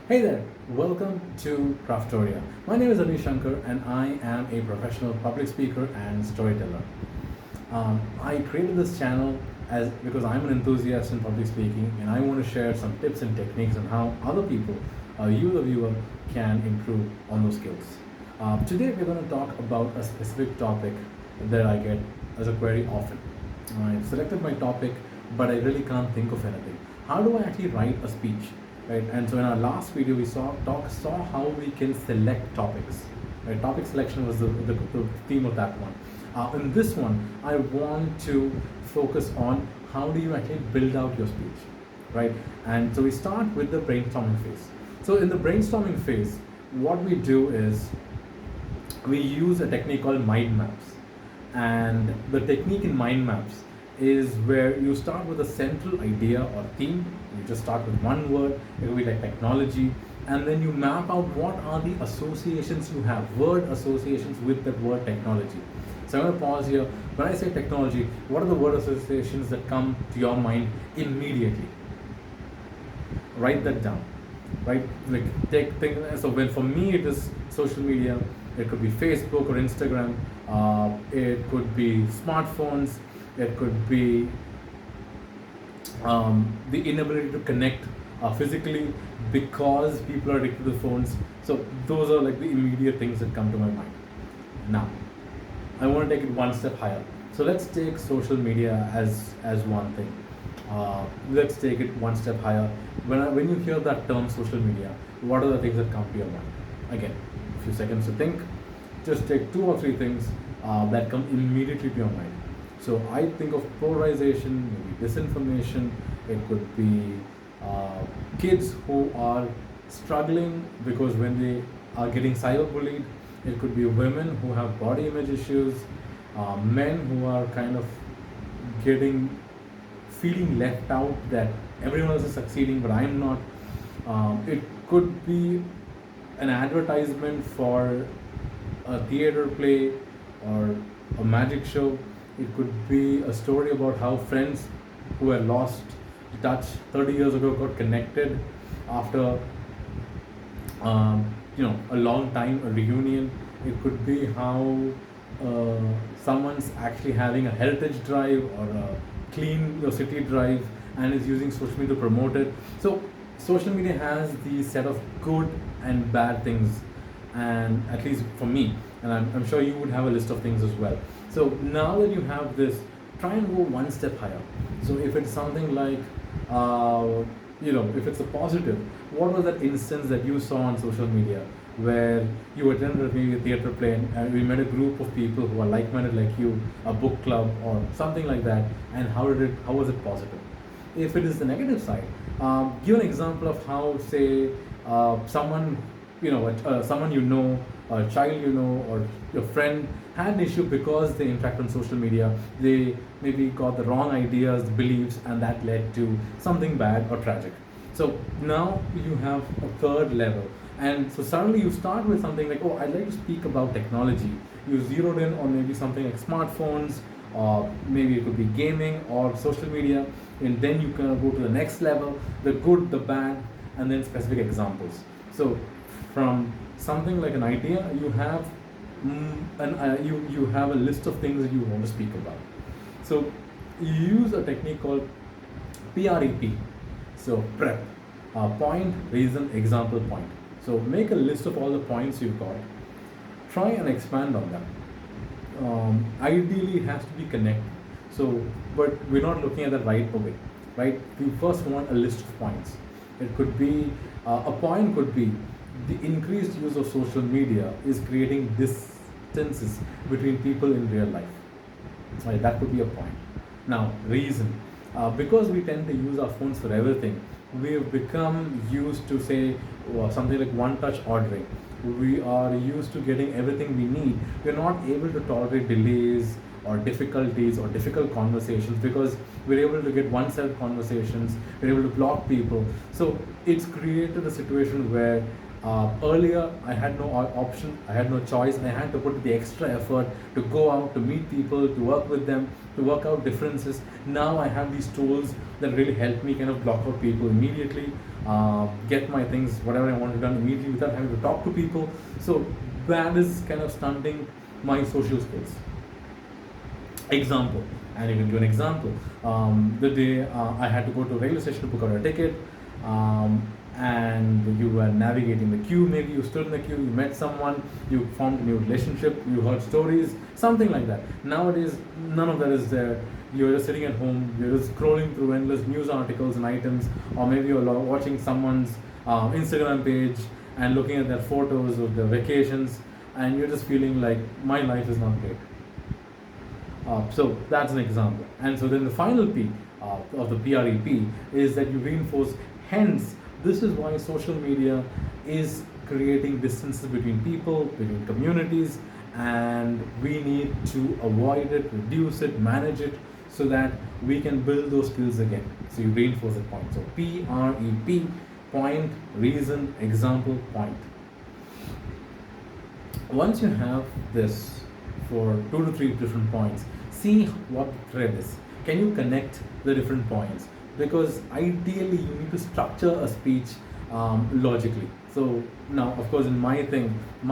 Hey there, welcome to Craftoria. My name is Anish Shankar and I am a professional public speaker and storyteller. I created this channel because I'm an enthusiast in public speaking and I want to share some tips and techniques on how other people, you the viewer, can improve on those skills. Today we're going to talk about a specific topic that I get as a query often. I've selected my topic, but I really can't think of anything. How do I actually write a speech? Right? And so in our last video, we saw how we can select topics. Right? Topic selection was the theme of that one. In this one, I want to focus on how do you actually build out your speech, right? And so we start with the brainstorming phase. So in the brainstorming phase, what we do is we use a technique called mind maps. And the technique in mind maps is where you start with a central idea or theme. You just start with one word. It will be like technology, and then you map out what are the associations you have, word associations with that word technology. So I'm going to pause here. When I say technology, what are the word associations that come to your mind immediately? Write that down, right? Like think. So when for me it is social media. It could be Facebook or Instagram. It could be smartphones. It could be the inability to connect physically because people are addicted to phones. So those are like the immediate things that come to my mind. Now, I want to take it one step higher. So let's take social media as one thing. Let's take it one step higher. When you hear that term social media, what are the things that come to your mind? Again, a few seconds to think. Just take two or three things that come immediately to your mind. So I think of polarization, maybe disinformation. It could be kids who are struggling because when they are getting cyberbullied. It could be women who have body image issues, men who are kind of feeling left out, that everyone else is succeeding but I'm not. It could be an advertisement for a theater play or a magic show. It could be a story about how friends who had lost touch 30 years ago got connected after a long time, a reunion. It could be how someone's actually having a heritage drive or a clean your city drive and is using social media to promote it. So social media has the set of good and bad things, and at least for me, and I'm sure you would have a list of things as well. So now that you have this, try and go one step higher. So if it's something like if it's a positive, what was that instance that you saw on social media where you attended maybe a theater play and we met a group of people who are like-minded like you, a book club or something like that, and how was it positive? If it is the negative side, give an example of how, say, someone someone a child or your friend had an issue because they interact on social media. They maybe got the wrong ideas, beliefs, and that led to something bad or tragic. So now you have a third level. And so suddenly you start with something like, oh, I'd like to speak about technology. You zeroed in on maybe something like smartphones, or maybe it could be gaming or social media. And then you can go to the next level, the good, the bad, and then specific examples. So from something like an idea, you have you have a list of things that you want to speak about. So you use a technique called PREP. So prep, point, reason, example, point. So make a list of all the points you've got. Try and expand on them. Ideally, it has to be connected. So, but we're not looking at that right away, right? We first want a list of points. It could be a point could be the increased use of social media is creating distances between people in real life. Right, that could be a point. Now, reason. Because we tend to use our phones for everything, we have become used to, say, something like one-touch ordering. We are used to getting everything we need. We're not able to tolerate delays or difficulties or difficult conversations because we're able to get one-sided conversations, we're able to block people. So it's created a situation where earlier I had no option, I had no choice, I had to put the extra effort to go out, to meet people, to work with them, to work out differences. Now I have these tools that really help me kind of block out people immediately, get my things, whatever I want to done immediately without having to talk to people. So that is kind of stunting my social skills. Example, and you can give an example. The day I had to go to a railway station to book out a ticket, and you were navigating the queue, maybe you stood in the queue, you met someone, you formed a new relationship, you heard stories, something like that. Nowadays, none of that is there. You're just sitting at home, you're just scrolling through endless news articles and items, or maybe you're watching someone's Instagram page and looking at their photos of their vacations, and you're just feeling like my life is not great. So that's an example. And so then the final P of the PREP is that you reinforce. Hence, this is why social media is creating distances between people, between communities, and we need to avoid it, reduce it, manage it, so that we can build those skills again. So you reinforce the point. So PREP, point, reason, example, point. Once you have this for 2 to 3 different points, see what the thread is. Can you connect the different points? Because ideally you need to structure a speech logically. So now, of course, in my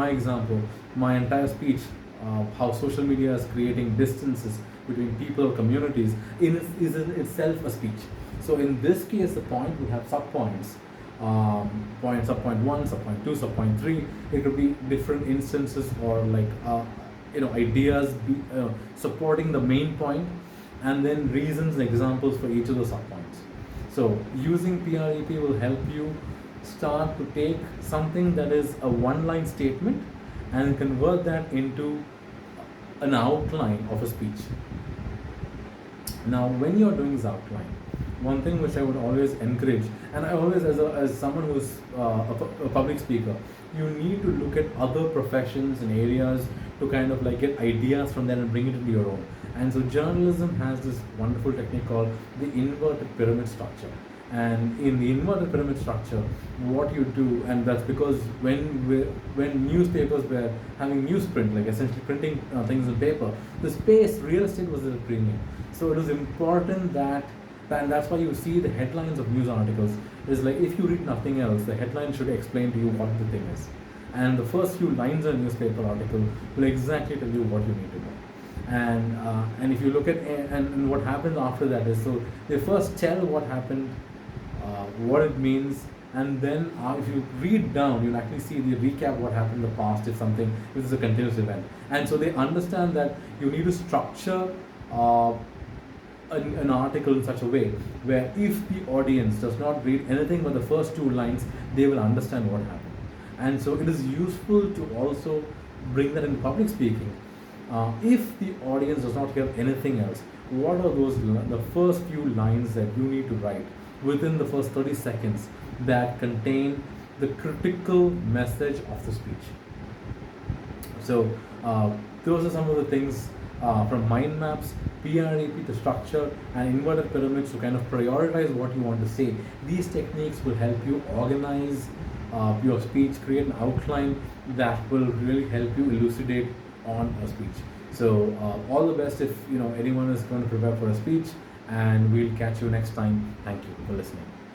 example, my entire speech, how social media is creating distances between people or communities is in itself a speech. So in this case, the point would have subpoints. Point, subpoint 1, subpoint 2, subpoint 3. It could be different instances, or like ideas supporting the main point, and then reasons and examples for each of the subpoints. So using PREP will help you start to take something that is a one-line statement and convert that into an outline of a speech. Now, when you're doing this outline, one thing which I would always encourage, and I always, as someone who's a public speaker, you need to look at other professions and areas to kind of like get ideas from them and bring it into your own. And so journalism has this wonderful technique called the inverted pyramid structure. And in the inverted pyramid structure, what you do, and that's because when newspapers were having newsprint, like essentially printing things on paper, the space, real estate was at a premium. So it was important that, and that's why you see the headlines of news articles is like, if you read nothing else, the headline should explain to you what the thing is. And the first few lines of a newspaper article will exactly tell you what you need to know. And if you look at, and what happens after that is, so they first tell what happened, what it means, and then if you read down, you'll actually see the recap what happened in the past if it's a continuous event. And so they understand that you need to structure an article in such a way where if the audience does not read anything but the first 2 lines, they will understand what happened. And so it is useful to also bring that in public speaking. If the audience does not hear anything else, what are the first few lines that you need to write within the first 30 seconds that contain the critical message of the speech? So those are some of the things from mind maps, PREP to structure, and inverted pyramids to kind of prioritize what you want to say. These techniques will help you organize your speech, create an outline that will really help you elucidate on a speech. So all the best if anyone is going to prepare for a speech, and we'll catch you next time. Thank you for listening.